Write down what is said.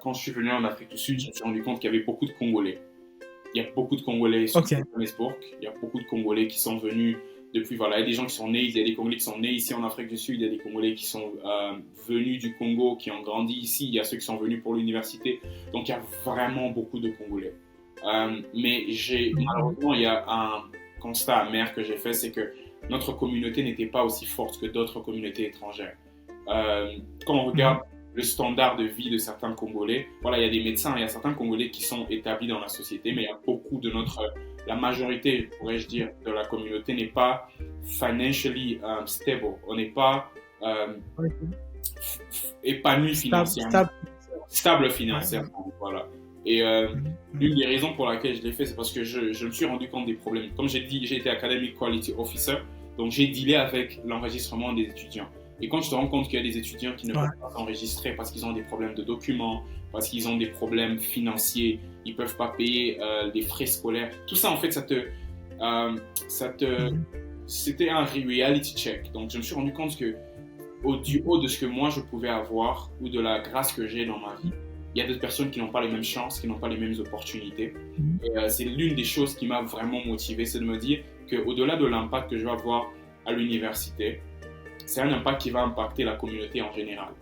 quand je suis venu en Afrique du Sud, je me suis rendu compte qu'il y avait beaucoup de Congolais. Il y a beaucoup de Congolais sur Johannesburg. Il y a beaucoup de Congolais qui sont venus depuis. Voilà, il y a des gens qui sont nés, il y a des Congolais qui sont nés ici en Afrique du Sud, il y a des Congolais qui sont venus du Congo, qui ont grandi ici, il y a ceux qui sont venus pour l'université. Donc il y a vraiment beaucoup de Congolais. Mais malheureusement, il y a un constat amer que j'ai fait, c'est que notre communauté n'était pas aussi forte que d'autres communautés étrangères. Quand on regarde le standard de vie de certains Congolais, voilà, il y a des médecins, il y a certains Congolais qui sont établis dans la société, mais il y a beaucoup de la majorité, pourrais-je dire, de la communauté n'est pas financially stable. On n'est pas épanoui financièrement. Stable financièrement, voilà. Et l'une des raisons pour laquelle je l'ai fait, c'est parce que je me suis rendu compte des problèmes. Comme j'ai dit, j'ai été Academic Quality Officer, donc j'ai dealé avec l'enregistrement des étudiants. Et quand je te rends compte qu'il y a des étudiants qui ne peuvent pas s'enregistrer parce qu'ils ont des problèmes de documents, parce qu'ils ont des problèmes financiers, ils ne peuvent pas payer des frais scolaires, tout ça, en fait, c'était un reality check. Donc, je me suis rendu compte que du haut de ce que moi, je pouvais avoir ou de la grâce que j'ai dans ma vie, il y a d'autres personnes qui n'ont pas les mêmes chances, qui n'ont pas les mêmes opportunités. Et c'est l'une des choses qui m'a vraiment motivé, c'est de me dire qu'au-delà de l'impact que je vais avoir à l'université, c'est un impact qui va impacter la communauté en général.